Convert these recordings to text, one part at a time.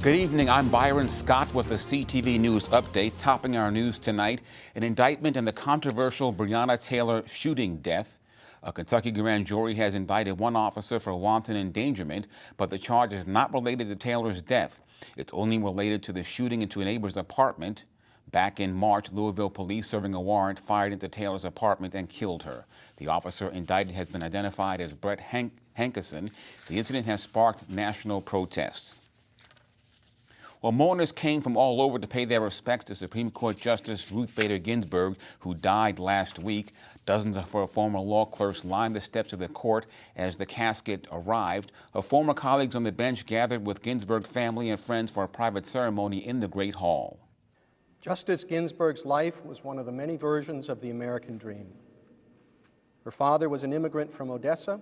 Good evening, I'm Byron Scott with the CTV News Update. Topping our news tonight, an indictment in the controversial Breonna Taylor shooting death. A Kentucky grand jury has indicted one officer for wanton endangerment, but the charge is not related to Taylor's death. It's only related to the shooting into a neighbor's apartment. Back in March, Louisville police serving a warrant fired into Taylor's apartment and killed her. The officer indicted has been identified as Brett Hankerson. The incident has sparked national protests. Well, mourners came from all over to pay their respects to Supreme Court Justice Ruth Bader Ginsburg, who died last week. Dozens of her former law clerks lined the steps of the court as the casket arrived. Her former colleagues on the bench gathered with Ginsburg family and friends for a private ceremony in the Great Hall. Justice Ginsburg's life was one of the many versions of the American dream. Her father was an immigrant from Odessa.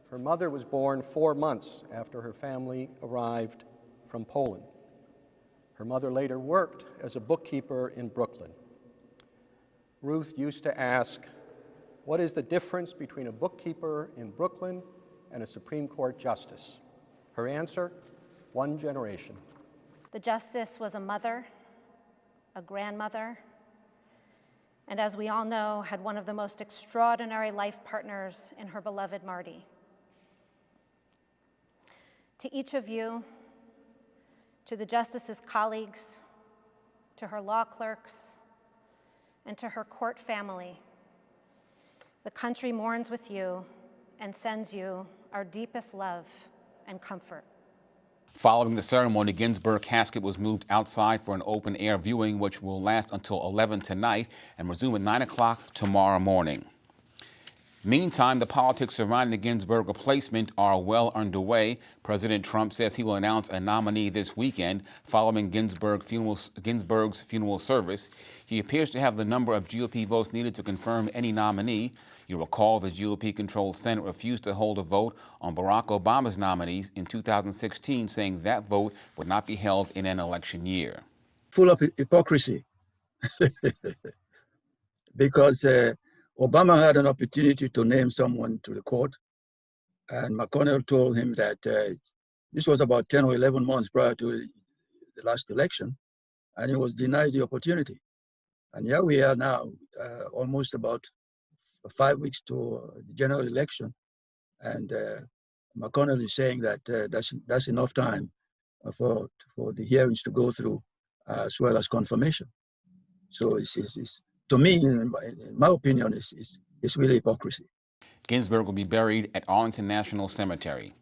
Her mother was born 4 months after her family arrived from Poland. Her mother later worked as a bookkeeper in Brooklyn. Ruth used to ask, what is the difference between a bookkeeper in Brooklyn and a Supreme Court justice? Her answer, 1 generation. The justice was a mother, a grandmother, and as we all know, had one of the most extraordinary life partners in her beloved Marty. To each of you, to the justice's colleagues, to her law clerks, and to her court family, the country mourns with you and sends you our deepest love and comfort. Following the ceremony, Ginsburg casket was moved outside for an open-air viewing, which will last until 11 tonight and resume at 9 o'clock tomorrow morning. Meantime, the politics surrounding the Ginsburg replacement are well underway. President Trump says he will announce a nominee this weekend following Ginsburg's funeral service. He appears to have the number of GOP votes needed to confirm any nominee. You recall the GOP-controlled Senate refused to hold a vote on Barack Obama's nominee in 2016, saying that vote would not be held in an election year. Full of hypocrisy because Obama had an opportunity to name someone to the court, and McConnell told him that this was about 10 or 11 months prior to the last election, and he was denied the opportunity. And here we are now, almost about 5 weeks to the general election, and McConnell is saying that that's enough time for the hearings to go through, as well as confirmation. So it's to me, in my opinion, it's really hypocrisy. Ginsburg will be buried at Arlington National Cemetery.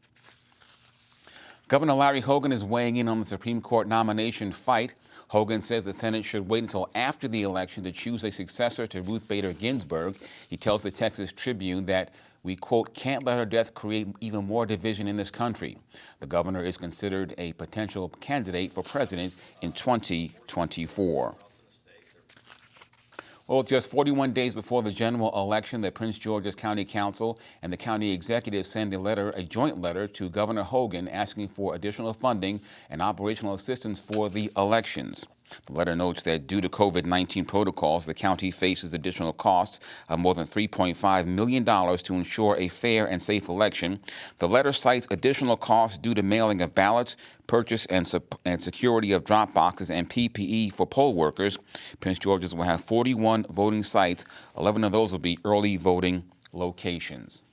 Governor Larry Hogan is weighing in on the Supreme Court nomination fight. Hogan says the Senate should wait until after the election to choose a successor to Ruth Bader Ginsburg. He tells the Texas Tribune that we, quote, can't let her death create even more division in this country. The governor is considered a potential candidate for president in 2024. Well, just 41 days before the general election, the Prince George's County Council and the county executive send a joint letter to Governor Hogan asking for additional funding and operational assistance for the elections. The letter notes that due to COVID-19 protocols, the county faces additional costs of more than $3.5 million to ensure a fair and safe election. The letter cites additional costs due to mailing of ballots, purchase and security of drop boxes, and PPE for poll workers. Prince George's will have 41 voting sites. 11 of those will be early voting locations.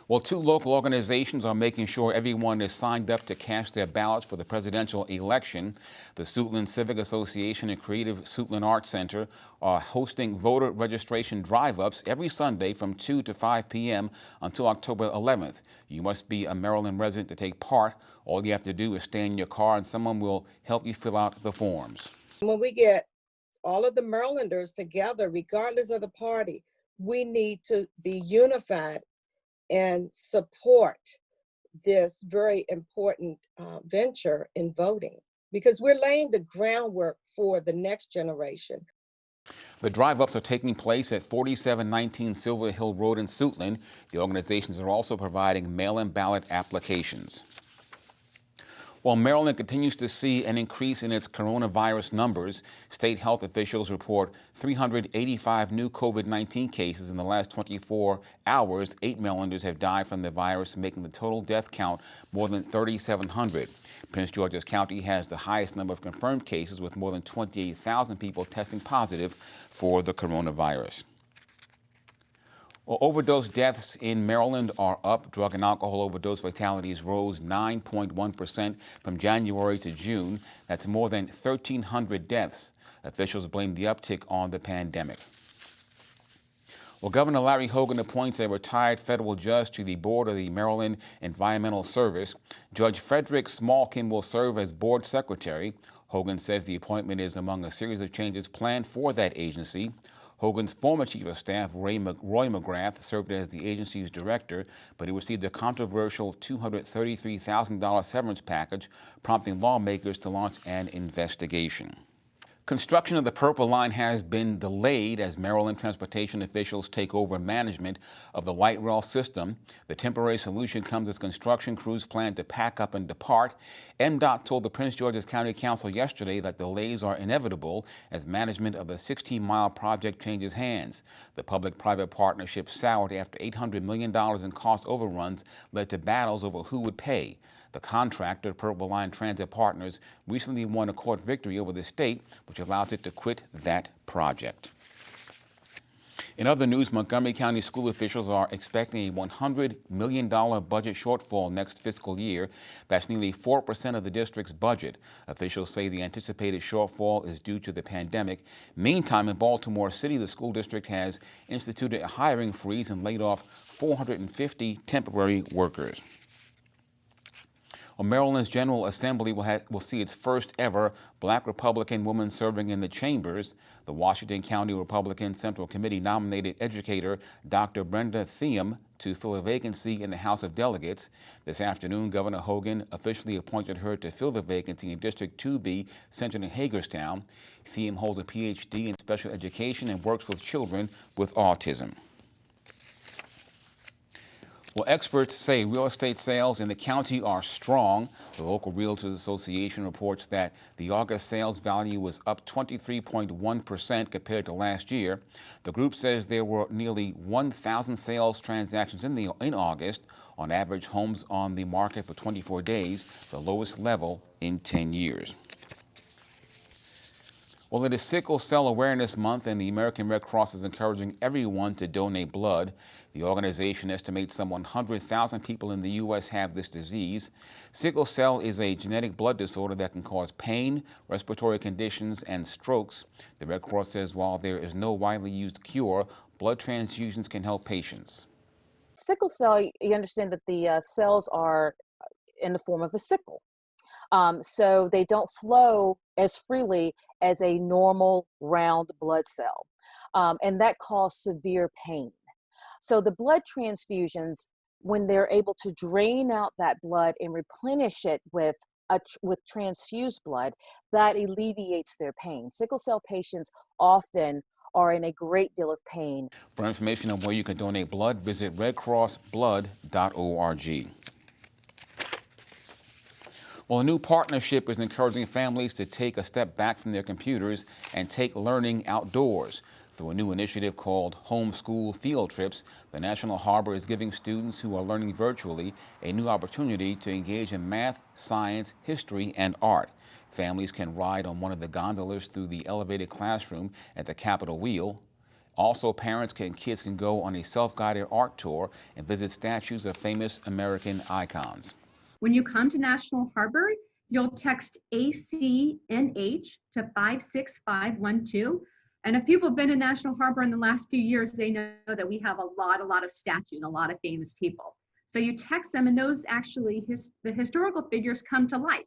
Well, 2 local organizations are making sure everyone is signed up to cast their ballots for the presidential election. The Suitland Civic Association and Creative Suitland Arts Center are hosting voter registration drive-ups every Sunday from 2 to 5 p.m. until October 11th. You must be a Maryland resident to take part. All you have to do is stay in your car and someone will help you fill out the forms. When we get all of the Marylanders together, regardless of the party, we need to be unified and support this very important venture in voting, because we're laying the groundwork for the next generation. The drive-ups are taking place at 4719 Silver Hill Road in Suitland. The organizations are also providing mail-in ballot applications. While Maryland continues to see an increase in its coronavirus numbers, state health officials report 385 new COVID-19 cases in the last 24 hours. 8 Marylanders have died from the virus, making the total death count more than 3,700. Prince George's County has the highest number of confirmed cases, with more than 28,000 people testing positive for the coronavirus. Well, overdose deaths in Maryland are up. Drug and alcohol overdose fatalities rose 9.1% from January to June. That's more than 1,300 deaths. Officials blame the uptick on the pandemic. Well, Governor Larry Hogan appoints a retired federal judge to the board of the Maryland Environmental Service. Judge Frederick Smallkin will serve as board secretary. Hogan says the appointment is among a series of changes planned for that agency. Hogan's former chief of staff, Roy McGrath, served as the agency's director, but he received a controversial $233,000 severance package, prompting lawmakers to launch an investigation. Construction of the Purple Line has been delayed as Maryland transportation officials take over management of the light rail system. The temporary solution comes as construction crews plan to pack up and depart. MDOT told the Prince George's County Council yesterday that delays are inevitable as management of the 16-mile project changes hands. The public-private partnership soured after $800 million in cost overruns led to battles over who would pay. The contractor, Purple Line Transit Partners, recently won a court victory over the state, which allows it to quit that project. In other news, Montgomery County school officials are expecting a $100 million budget shortfall next fiscal year. That's nearly 4% of the district's budget. Officials say the anticipated shortfall is due to the pandemic. Meantime, in Baltimore City, the school district has instituted a hiring freeze and laid off 450 temporary workers. Well, Maryland's General Assembly will see its first ever Black Republican woman serving in the chambers. The Washington County Republican Central Committee nominated educator Dr. Brenda Thiem to fill a vacancy in the House of Delegates. This afternoon, Governor Hogan officially appointed her to fill the vacancy in District 2B, centered in Hagerstown. Thiem holds a PhD in special education and works with children with autism. Well, experts say real estate sales in the county are strong. The local Realtors Association reports that the August sales value was up 23.1% compared to last year. The group says there were nearly 1,000 sales transactions in August. On average, homes on the market for 24 days, the lowest level in 10 years. Well, it is Sickle Cell Awareness Month, and the American Red Cross is encouraging everyone to donate blood. The organization estimates some 100,000 people in the U.S. have this disease. Sickle cell is a genetic blood disorder that can cause pain, respiratory conditions, and strokes. The Red Cross says while there is no widely used cure, blood transfusions can help patients. Sickle cell, you understand that the cells are in the form of a sickle. So they don't flow as freely as a normal round blood cell. And that causes severe pain. So the blood transfusions, when they're able to drain out that blood and replenish it with transfused blood, that alleviates their pain. Sickle cell patients often are in a great deal of pain. For information on where you can donate blood, visit redcrossblood.org. Well, a new partnership is encouraging families to take a step back from their computers and take learning outdoors. Through a new initiative called Homeschool Field Trips, the National Harbor is giving students who are learning virtually a new opportunity to engage in math, science, history, and art. Families can ride on one of the gondolas through the elevated classroom at the Capitol Wheel. Also, parents and kids can go on a self-guided art tour and visit statues of famous American icons. When you come to National Harbor, you'll text ACNH to 56512. And if people have been in National Harbor in the last few years, they know that we have a lot of statues, a lot of famous people. So you text them, and those actually, the historical figures come to life.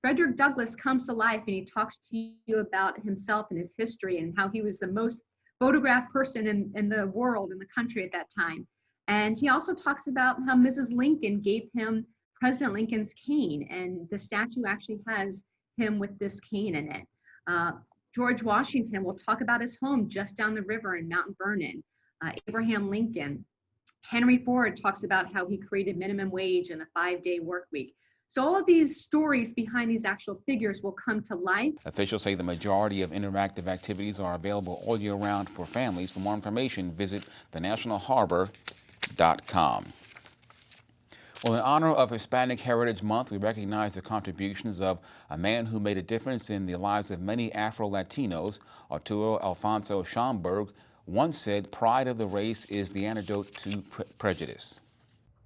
Frederick Douglass comes to life, and he talks to you about himself and his history and how he was the most photographed person in the world, in the country at that time. And he also talks about how Mrs. Lincoln gave him President Lincoln's cane, and the statue actually has him with this cane in it. George Washington will talk about his home just down the river in Mount Vernon. Abraham Lincoln. Henry Ford talks about how he created minimum wage and a 5-day work week. So all of these stories behind these actual figures will come to life. Officials say the majority of interactive activities are available all year round for families. For more information, visit thenationalharbor.com. Well, in honor of Hispanic Heritage Month, we recognize the contributions of a man who made a difference in the lives of many Afro-Latinos. Arturo Alfonso Schomburg once said, "Pride of the race is the antidote to prejudice."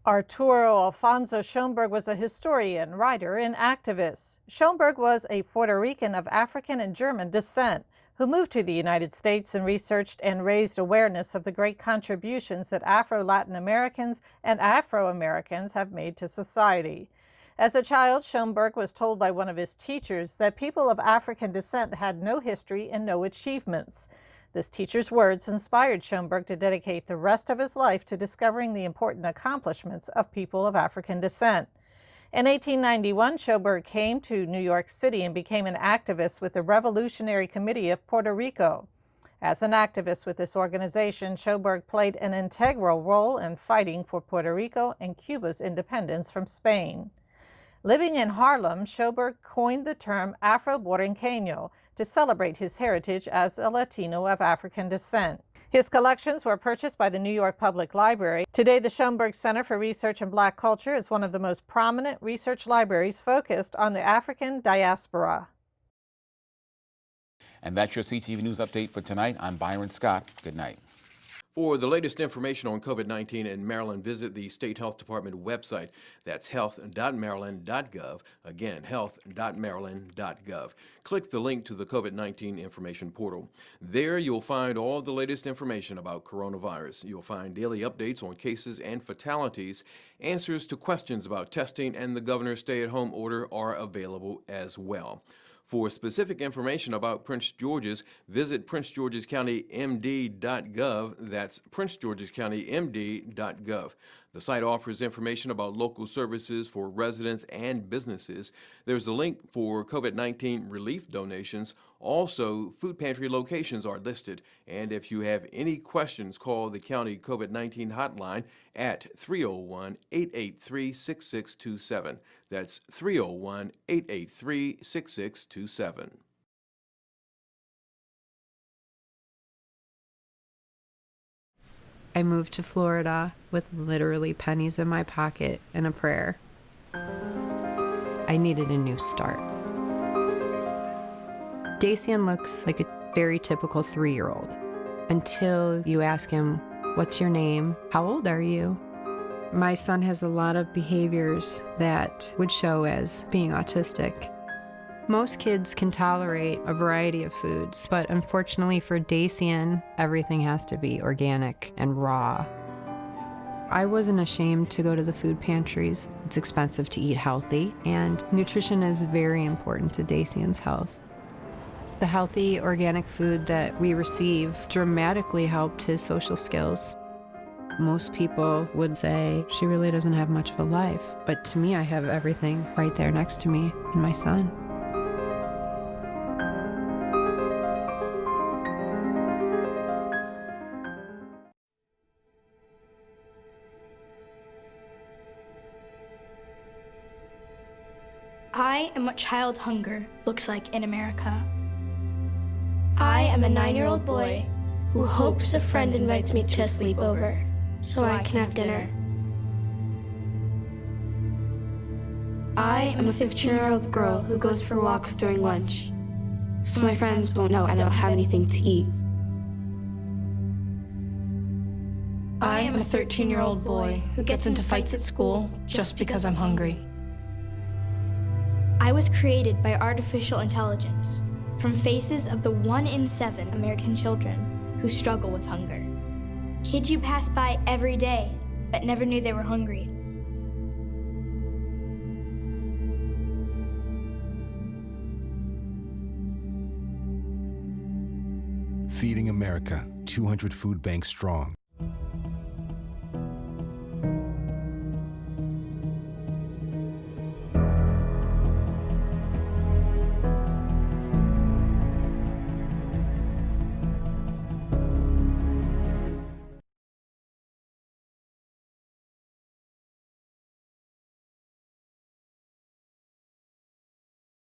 Arturo Alfonso Schomburg was a historian, writer, and activist. Schomburg was a Puerto Rican of African and German descent who moved to the United States and researched and raised awareness of the great contributions that Afro-Latin Americans and Afro-Americans have made to society. As a child, Schomburg was told by one of his teachers that people of African descent had no history and no achievements. This teacher's words inspired Schomburg to dedicate the rest of his life to discovering the important accomplishments of people of African descent. In 1891, Schomburg came to New York City and became an activist with the Revolutionary Committee of Puerto Rico. As an activist with this organization, Schomburg played an integral role in fighting for Puerto Rico and Cuba's independence from Spain. Living in Harlem, Schomburg coined the term Afro-Borinqueño to celebrate his heritage as a Latino of African descent. His collections were purchased by the New York Public Library. Today, the Schomburg Center for Research in Black Culture is one of the most prominent research libraries focused on the African diaspora. And that's your CTV News Update for tonight. I'm Byron Scott. Good night. For the latest information on COVID-19 in Maryland, visit the State Health Department website. That's health.maryland.gov. Again, health.maryland.gov. Click the link to the COVID-19 information portal. There you'll find all the latest information about coronavirus. You'll find daily updates on cases and fatalities. Answers to questions about testing and the governor's stay-at-home order are available as well. For specific information about Prince George's, visit princegeorgescountymd.gov. That's princegeorgescountymd.gov. The site offers information about local services for residents and businesses. There's a link for COVID-19 relief donations. Also, food pantry locations are listed. And if you have any questions, call the county COVID-19 hotline at 301-883-6627. That's 301-883-6627. I moved to Florida with literally pennies in my pocket and a prayer. I needed a new start. Dacian looks like a very typical 3-year-old until you ask him, "What's your name? How old are you?" My son has a lot of behaviors that would show as being autistic. Most kids can tolerate a variety of foods, but unfortunately for Dacian, everything has to be organic and raw. I wasn't ashamed to go to the food pantries. It's expensive to eat healthy, and nutrition is very important to Dacian's health. The healthy organic food that we receive dramatically helped his social skills. Most people would say, she really doesn't have much of a life. But to me, I have everything right there next to me and my son. I am what child hunger looks like in America. I am a 9-year-old boy who hopes a friend invites me to a sleepover so I can have dinner. I am a 15-year-old girl who goes for walks during lunch so my friends won't know I don't have anything to eat. I am a 13-year-old boy who gets into fights at school just because I'm hungry. I was created by artificial intelligence from faces of the 1 in 7 American children who struggle with hunger. Kids you pass by every day but never knew they were hungry. Feeding America, 200 food banks strong.